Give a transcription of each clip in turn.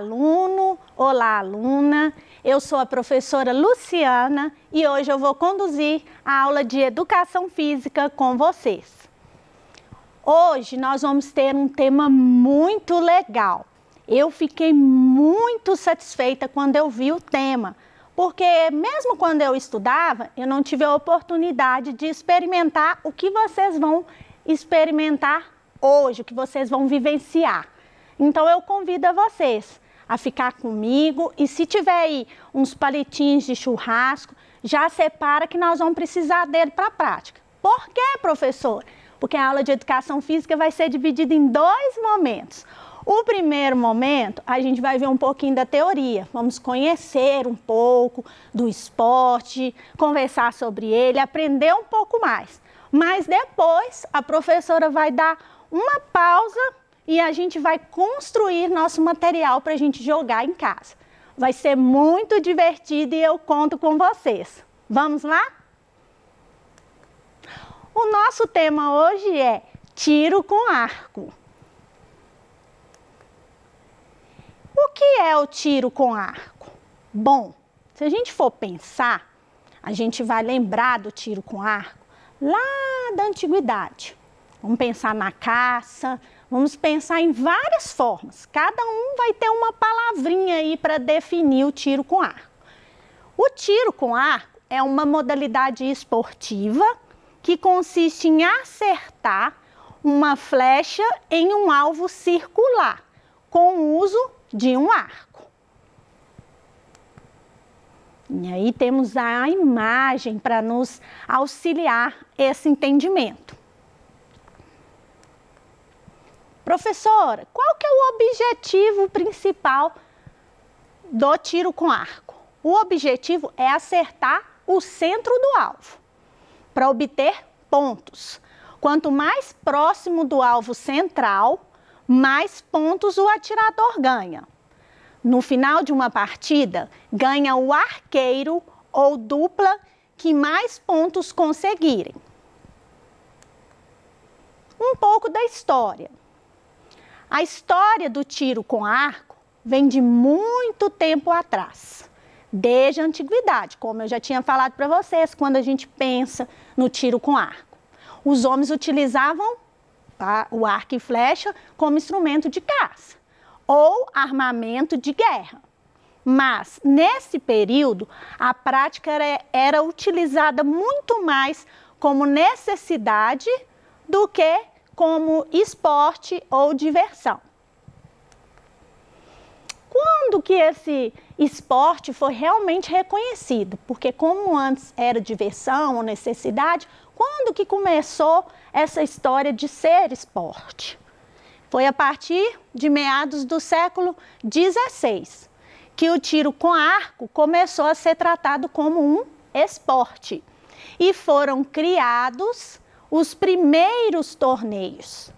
aluno, olá aluna, eu sou a professora Luciana e hoje eu vou conduzir a aula de Educação Física com vocês. Hoje nós vamos ter um tema muito legal. Eu fiquei muito satisfeita quando eu vi o tema, porque mesmo quando eu estudava, eu não tive a oportunidade de experimentar o que vocês vão experimentar hoje, o que vocês vão vivenciar. Então eu convido a vocês a ficar comigo e se tiver aí uns palitinhos de churrasco, já separa que nós vamos precisar dele para a prática. Por quê, professor? Porque a aula de Educação Física vai ser dividida em dois momentos. O primeiro momento, a gente vai ver um pouquinho da teoria, vamos conhecer um pouco do esporte, conversar sobre ele, aprender um pouco mais. Mas depois, a professora vai dar uma pausa e a gente vai construir nosso material para a gente jogar em casa. Vai ser muito divertido e eu conto com vocês. Vamos lá? O nosso tema hoje é tiro com arco. O que é o tiro com arco? Bom, se a gente for pensar, a gente vai lembrar do tiro com arco lá da antiguidade. Vamos pensar na caça, vamos pensar em várias formas. Cada um vai ter uma palavrinha aí para definir o tiro com arco. O tiro com arco é uma modalidade esportiva que consiste em acertar uma flecha em um alvo circular, com o uso de um arco. E aí temos a imagem para nos auxiliar esse entendimento. Professora, qual que é o objetivo principal do tiro com arco? O objetivo é acertar o centro do alvo, para obter pontos. Quanto mais próximo do alvo central, mais pontos o atirador ganha. No final de uma partida, ganha o arqueiro ou dupla que mais pontos conseguirem. Um pouco da história. A história do tiro com arco vem de muito tempo atrás, desde a antiguidade, como eu já tinha falado para vocês, quando a gente pensa no tiro com arco. Os homens utilizavam o arco e flecha como instrumento de caça ou armamento de guerra. Mas, nesse período, a prática era utilizada muito mais como necessidade do que como esporte ou diversão. Quando que esse esporte foi realmente reconhecido? Porque como antes era diversão ou necessidade, quando que começou essa história de ser esporte? Foi a partir de meados do século XVI, que o tiro com arco começou a ser tratado como um esporte. E foram criados os primeiros torneios.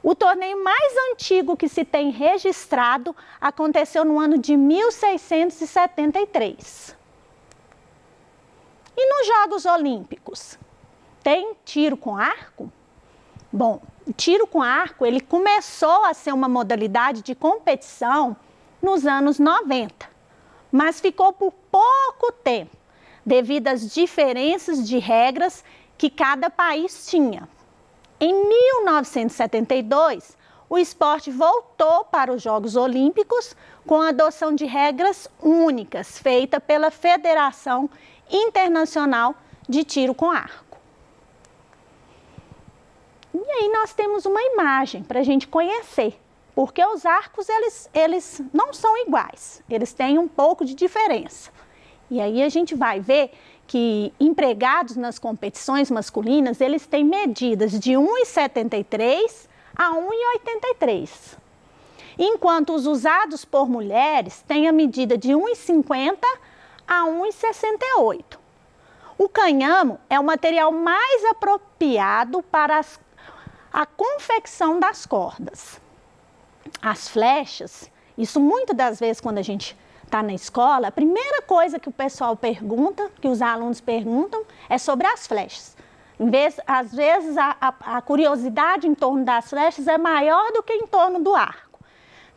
O torneio mais antigo que se tem registrado aconteceu no ano de 1673. E nos Jogos Olímpicos, tem tiro com arco? Bom, o tiro com arco ele começou a ser uma modalidade de competição nos anos 90, mas ficou por pouco tempo, devido às diferenças de regras que cada país tinha. Em 1972, o esporte voltou para os Jogos Olímpicos com a adoção de regras únicas, feita pela Federação Internacional de Tiro com Arco. E aí nós temos uma imagem para a gente conhecer, porque os arcos eles não são iguais, eles têm um pouco de diferença. E aí a gente vai ver que empregados nas competições masculinas, eles têm medidas de 1,73 a 1,83. Enquanto os usados por mulheres têm a medida de 1,50 a 1,68. O canhamo é o material mais apropriado para a confecção das cordas. As flechas, isso muitas das vezes quando a gente está na escola, a primeira coisa que o pessoal pergunta, que os alunos perguntam, é sobre as flechas. Às vezes a curiosidade em torno das flechas é maior do que em torno do arco.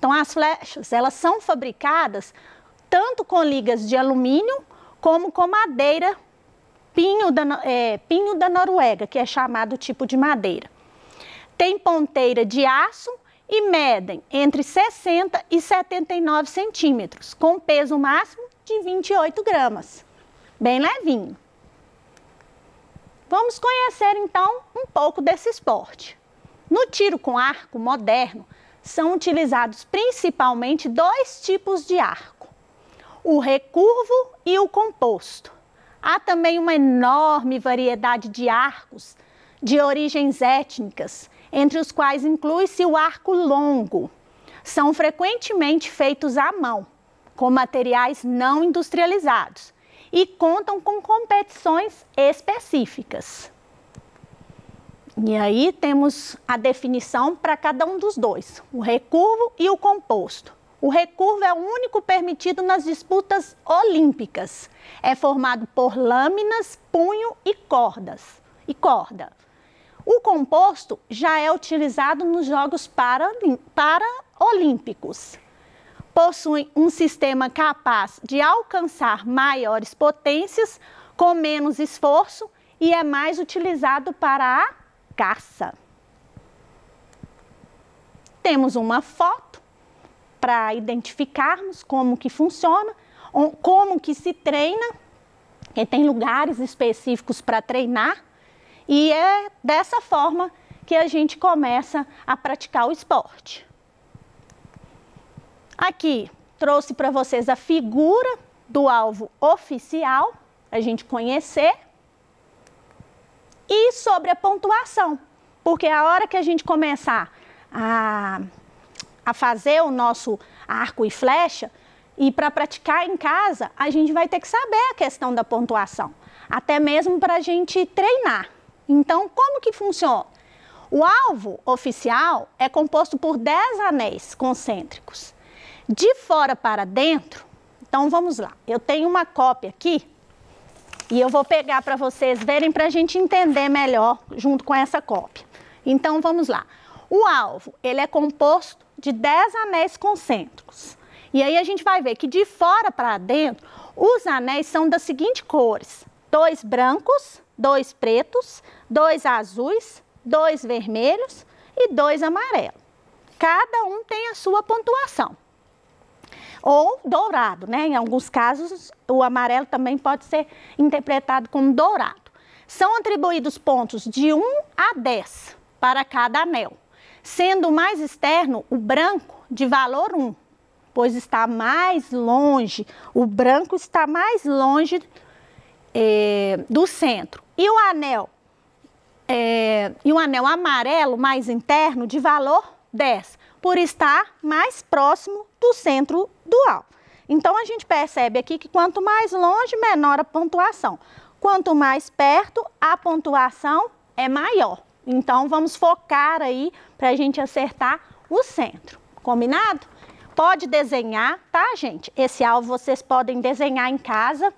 Então, as flechas, elas são fabricadas tanto com ligas de alumínio como com madeira pinho da Noruega, que é chamado tipo de madeira. Tem ponteira de aço e medem entre 60 e 79 centímetros, com peso máximo de 28 gramas. Bem levinho. Vamos conhecer, então, um pouco desse esporte. No tiro com arco moderno, são utilizados principalmente dois tipos de arco, o recurvo e o composto. Há também uma enorme variedade de arcos de origens étnicas, entre os quais inclui-se o arco longo. São frequentemente feitos à mão, com materiais não industrializados e contam com competições específicas. E aí temos a definição para cada um dos dois, o recurvo e o composto. O recurvo é o único permitido nas disputas olímpicas. É formado por lâminas, punho e corda. O composto já é utilizado nos Jogos Paralímpicos. Possui um sistema capaz de alcançar maiores potências com menos esforço e é mais utilizado para a caça. Temos uma foto para identificarmos como que funciona, como que se treina, e tem lugares específicos para treinar, e é dessa forma que a gente começa a praticar o esporte. Aqui trouxe para vocês a figura do alvo oficial, a gente conhecer, e sobre a pontuação, porque a hora que a gente começar a fazer o nosso arco e flecha, e para praticar em casa, a gente vai ter que saber a questão da pontuação, até mesmo para a gente treinar. Então, como que funciona? O alvo oficial é composto por 10 anéis concêntricos. De fora para dentro, então vamos lá, eu tenho uma cópia aqui, e eu vou pegar para vocês verem para a gente entender melhor junto com essa cópia. Então, vamos lá. O alvo, ele é composto de 10 anéis concêntricos. E aí a gente vai ver que de fora para dentro, os anéis são das seguintes cores: 2 brancos, 2 pretos, 2 azuis, 2 vermelhos e 2 amarelos. Cada um tem a sua pontuação. Ou dourado, né? Em alguns casos, o amarelo também pode ser interpretado como dourado. São atribuídos pontos de 1 a 10 para cada anel, sendo o mais externo o branco de valor 1, pois está mais longe, o branco está mais longe do centro. E o anel amarelo mais interno de valor 10, por estar mais próximo do centro do alvo. Então, a gente percebe aqui que quanto mais longe, menor a pontuação. Quanto mais perto, a pontuação é maior. Então, vamos focar aí para a gente acertar o centro. Combinado? Pode desenhar, tá, gente? Esse alvo vocês podem desenhar em casa,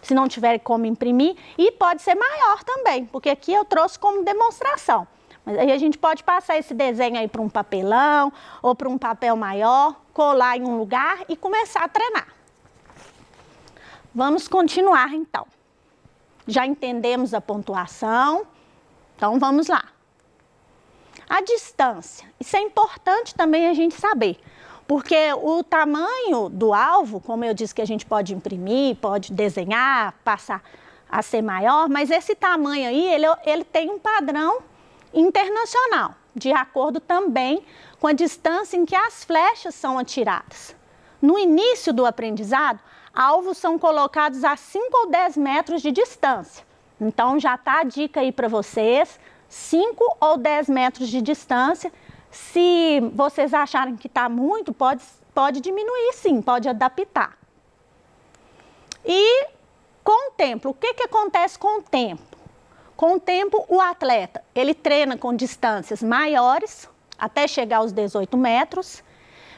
se não tiver como imprimir, e pode ser maior também, porque aqui eu trouxe como demonstração. Mas aí a gente pode passar esse desenho aí para um papelão ou para um papel maior, colar em um lugar e começar a treinar. Vamos continuar então. Já entendemos a pontuação, então vamos lá. A distância, isso é importante também a gente saber, porque o tamanho do alvo, como eu disse que a gente pode imprimir, pode desenhar, passar a ser maior, mas esse tamanho aí, ele tem um padrão internacional, de acordo também com a distância em que as flechas são atiradas. No início do aprendizado, alvos são colocados a 5 ou 10 metros de distância. Então, já está a dica aí para vocês, 5 ou 10 metros de distância. Se vocês acharem que está muito, pode diminuir sim, pode adaptar. E com o tempo, o que acontece com o tempo? Com o tempo, o atleta, ele treina com distâncias maiores, até chegar aos 18 metros,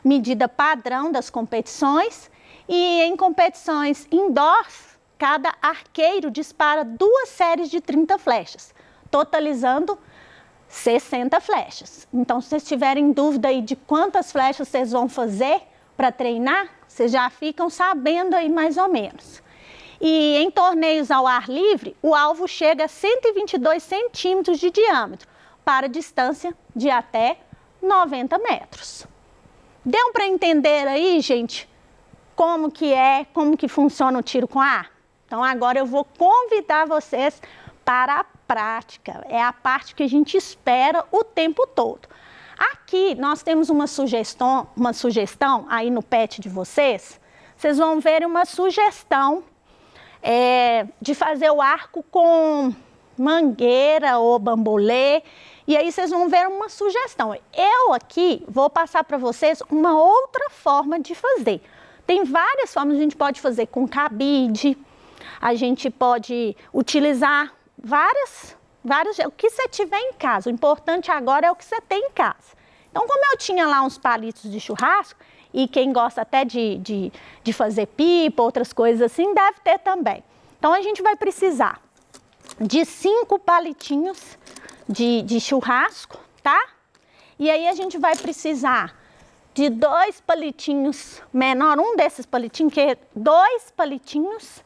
medida padrão das competições, e em competições indoors, cada arqueiro dispara 2 séries de 30 flechas, totalizando 60 flechas. Então, se vocês tiverem dúvida aí de quantas flechas vocês vão fazer para treinar, vocês já ficam sabendo aí mais ou menos. E em torneios ao ar livre, o alvo chega a 122 centímetros de diâmetro, para distância de até 90 metros. Deu para entender aí, gente, como que funciona o tiro com ar? Então, agora eu vou convidar vocês para a prática. É a parte que a gente espera o tempo todo. Aqui, nós temos uma sugestão aí no pet de vocês. Vocês vão ver uma sugestão de fazer o arco com mangueira ou bambolê. E aí vocês vão ver uma sugestão. Eu aqui vou passar para vocês uma outra forma de fazer. Tem várias formas, a gente pode fazer com cabide, a gente pode utilizar várias, o que você tiver em casa. O importante agora é o que você tem em casa. Então, como eu tinha lá uns palitos de churrasco, e quem gosta até de fazer pipa, outras coisas assim, deve ter também. Então, a gente vai precisar de 5 palitinhos de churrasco, tá? E aí a gente vai precisar de 2 palitinhos menor, um desses palitinhos, que é 2 palitinhos,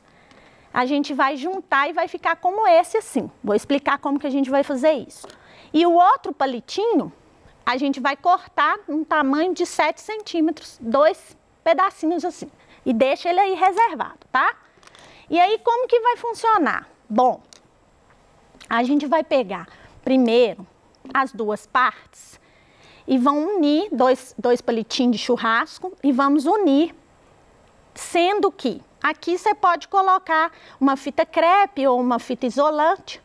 a gente vai juntar e vai ficar como esse assim. Vou explicar como que a gente vai fazer isso. E o outro palitinho, a gente vai cortar um tamanho de 7 centímetros, 2 pedacinhos assim. E deixa ele aí reservado, tá? E aí como que vai funcionar? Bom, a gente vai pegar primeiro as 2 partes e vão unir 2 palitinhos de churrasco e vamos unir, sendo que aqui você pode colocar uma fita crepe ou uma fita isolante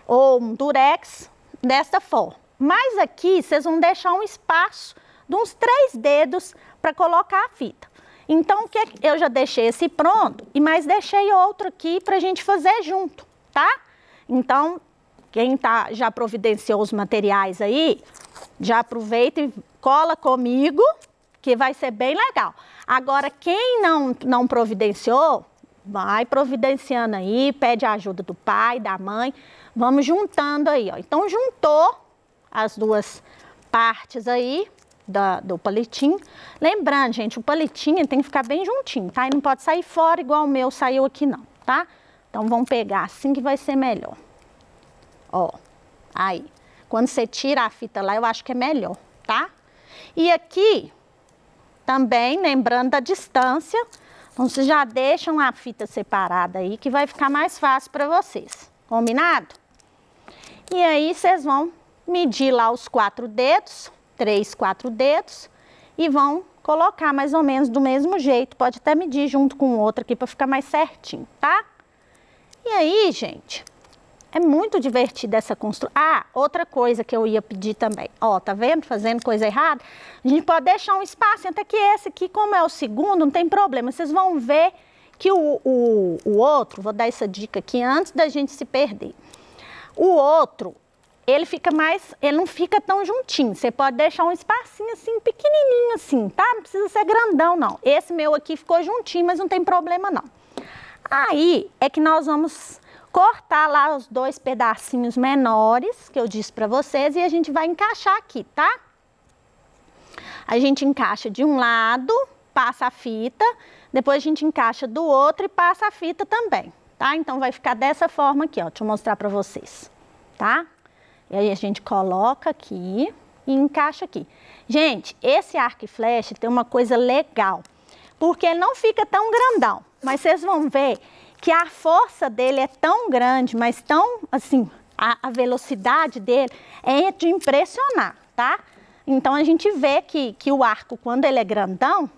ou um durex desta forma. Mas aqui vocês vão deixar um espaço de uns 3 dedos para colocar a fita. Então, eu já deixei esse pronto, mas deixei outro aqui para a gente fazer junto, tá? Então, quem já providenciou os materiais aí, já aproveita e cola comigo, que vai ser bem legal. Agora, quem não providenciou, vai providenciando aí, pede a ajuda do pai, da mãe, vamos juntando aí, ó. Então, juntou as 2 partes aí do palitinho. Lembrando, gente, o palitinho tem que ficar bem juntinho, tá? E não pode sair fora igual o meu saiu aqui não, tá? Então, vamos pegar assim que vai ser melhor. Ó, aí. Quando você tira a fita lá, eu acho que é melhor, tá? E aqui, também, lembrando da distância, então vocês já deixam a fita separada aí, que vai ficar mais fácil para vocês. Combinado? E aí, vocês vão medir lá os 4 dedos, 3, 4 dedos, e vão colocar mais ou menos do mesmo jeito. Pode até medir junto com o outro aqui para ficar mais certinho, tá? E aí, gente, é muito divertida essa construção. Ah, outra coisa que eu ia pedir também. Ó, tá vendo? Fazendo coisa errada. A gente pode deixar um espaço, até que esse aqui, como é o segundo, não tem problema. Vocês vão ver que o outro, vou dar essa dica aqui antes da gente se perder. O outro, ele não fica tão juntinho. Você pode deixar um espacinho assim, pequenininho assim, tá? Não precisa ser grandão, não. Esse meu aqui ficou juntinho, mas não tem problema, não. Aí, é que nós vamos cortar lá os 2 pedacinhos menores, que eu disse para vocês, e a gente vai encaixar aqui, tá? A gente encaixa de um lado, passa a fita, depois a gente encaixa do outro e passa a fita também, tá? Então, vai ficar dessa forma aqui, ó, deixa eu mostrar para vocês, tá? E aí, a gente coloca aqui e encaixa aqui. Gente, esse arco e flecha tem uma coisa legal, porque ele não fica tão grandão, mas vocês vão ver que a força dele é tão grande, mas tão, assim, a velocidade dele é de impressionar, tá? Então, a gente vê que o arco, quando ele é grandão,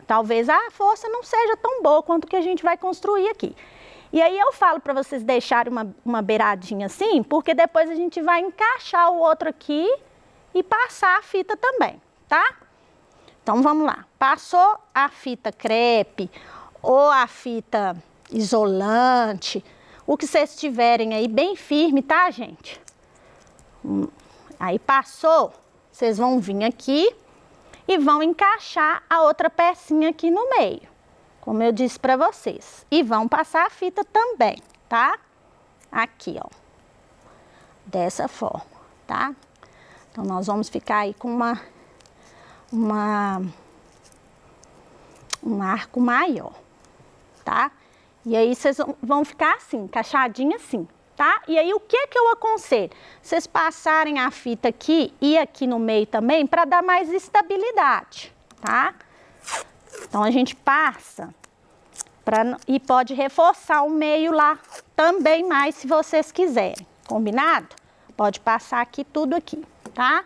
talvez a força não seja tão boa quanto que a gente vai construir aqui. E aí, eu falo para vocês deixarem uma beiradinha assim, porque depois a gente vai encaixar o outro aqui e passar a fita também, tá? Então, vamos lá. Passou a fita crepe ou a fita isolante, o que vocês tiverem aí bem firme, tá, gente? Aí passou, vocês vão vir aqui e vão encaixar a outra pecinha aqui no meio, como eu disse para vocês. E vão passar a fita também, tá? Aqui, ó. Dessa forma. tá? Então, nós vamos ficar aí com um arco maior, tá? E aí, vocês vão ficar assim, encaixadinho assim, tá? E aí, o que eu aconselho? Vocês passarem a fita aqui e aqui no meio também, para dar mais estabilidade, tá? Então, a gente passa e pode reforçar o meio lá também mais, se vocês quiserem, combinado? Pode passar aqui tudo aqui, tá?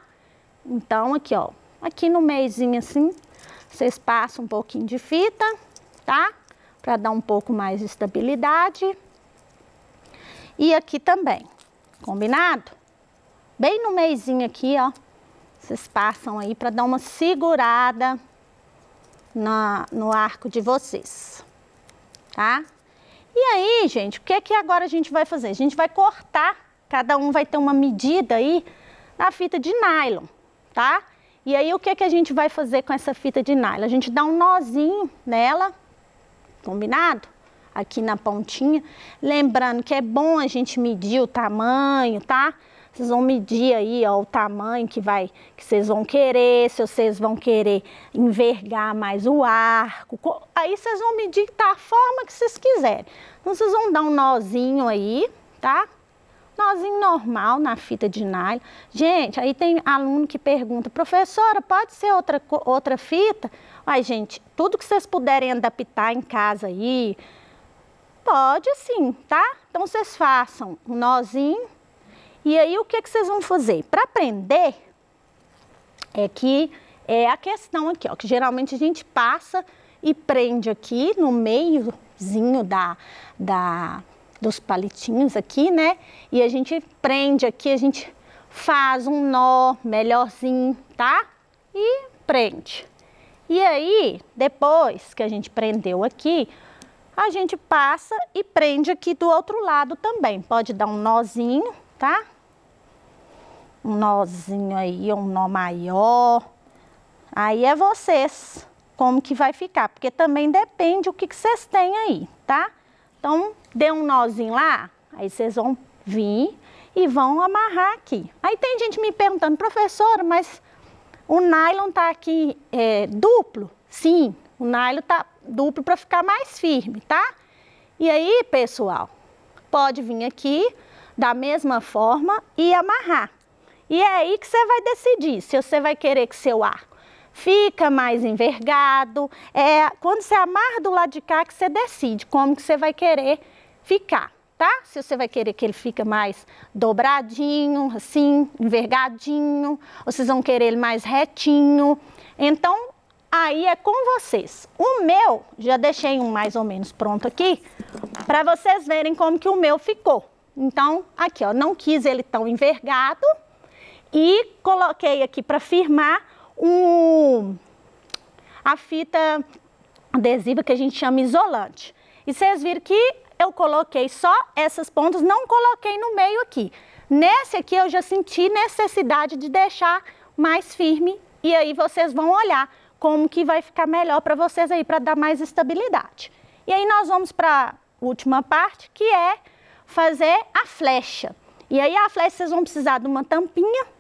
Então, aqui, ó, aqui no meiozinho assim, vocês passam um pouquinho de fita, tá? Para dar um pouco mais de estabilidade. E aqui também, combinado? Bem no meiozinho aqui, ó, vocês passam aí para dar uma segurada no arco de vocês, tá? E aí, gente, o que agora a gente vai fazer? A gente vai cortar, cada um vai ter uma medida aí na fita de nylon, tá? E aí, o que a gente vai fazer com essa fita de nylon? A gente dá um nozinho nela, combinado? Aqui na pontinha. Lembrando que é bom a gente medir o tamanho, tá? Vocês vão medir aí, ó, o tamanho que vocês vão querer, se vocês vão querer envergar mais o arco. Aí vocês vão medir da forma que vocês quiserem. Então, vocês vão dar um nozinho aí, tá? Nozinho normal na fita de nylon. Gente, aí tem aluno que pergunta, professora, pode ser outra fita? Ai, gente, tudo que vocês puderem adaptar em casa aí, pode sim, tá? Então, vocês façam um nozinho. E aí, o que vocês vão fazer? Para prender, é a questão aqui, ó, que geralmente a gente passa e prende aqui no meiozinho dos palitinhos aqui, né? E a gente prende aqui, a gente faz um nó melhorzinho, tá? E prende. E aí, depois que a gente prendeu aqui, a gente passa e prende aqui do outro lado também. Pode dar um nozinho, tá? Um nozinho aí, um nó maior. Aí é vocês como que vai ficar, porque também depende o que vocês têm aí, tá? Então, dê um nozinho lá, aí vocês vão vir e vão amarrar aqui. Aí tem gente me perguntando, professora, mas o nylon tá aqui duplo? Sim, o nylon tá duplo para ficar mais firme, tá? E aí, pessoal, pode vir aqui da mesma forma e amarrar. E é aí que você vai decidir se você vai querer que seu arco fica mais envergado. Quando você amarra do lado de cá que você decide como que você vai querer ficar, tá? Se você vai querer que ele fique mais dobradinho, assim, envergadinho, ou vocês vão querer ele mais retinho. Então, aí é com vocês. O meu, já deixei um mais ou menos pronto aqui, para vocês verem como que o meu ficou. Então, aqui, ó, não quis ele tão envergado. E coloquei aqui para firmar a fita adesiva que a gente chama isolante. E vocês viram que eu coloquei só essas pontas, não coloquei no meio aqui. Nesse aqui eu já senti necessidade de deixar mais firme e aí vocês vão olhar como que vai ficar melhor para vocês aí, para dar mais estabilidade. E aí nós vamos para a última parte, que é fazer a flecha. E aí a flecha vocês vão precisar de uma tampinha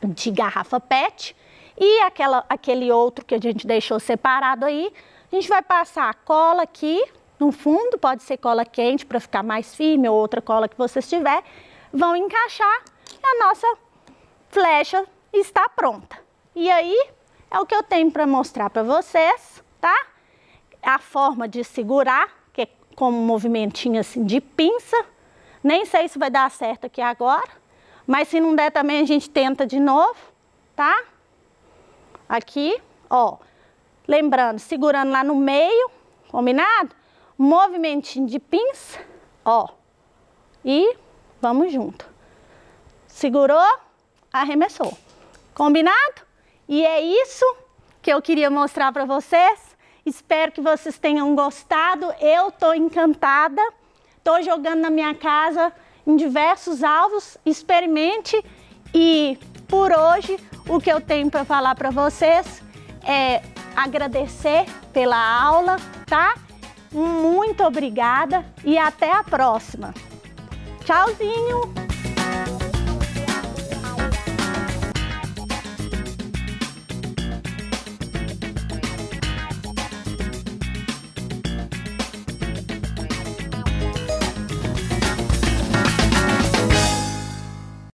de garrafa PET e aquele outro que a gente deixou separado aí. A gente vai passar a cola aqui no fundo, pode ser cola quente para ficar mais firme ou outra cola que vocês tiver. Vão encaixar e a nossa flecha está pronta. E aí é o que eu tenho para mostrar para vocês, tá? A forma de segurar, que é como um movimentinho assim de pinça. Nem sei se vai dar certo aqui agora. Mas se não der também a gente tenta de novo, tá? Aqui, ó. Lembrando, segurando lá no meio, combinado? Movimentinho de pinça, ó. E vamos junto. Segurou, arremessou. Combinado? E é isso que eu queria mostrar para vocês. Espero que vocês tenham gostado. Eu tô encantada. Tô jogando na minha casa em diversos alvos, experimente e por hoje o que eu tenho para falar para vocês é agradecer pela aula, tá? Muito obrigada e até a próxima. Tchauzinho!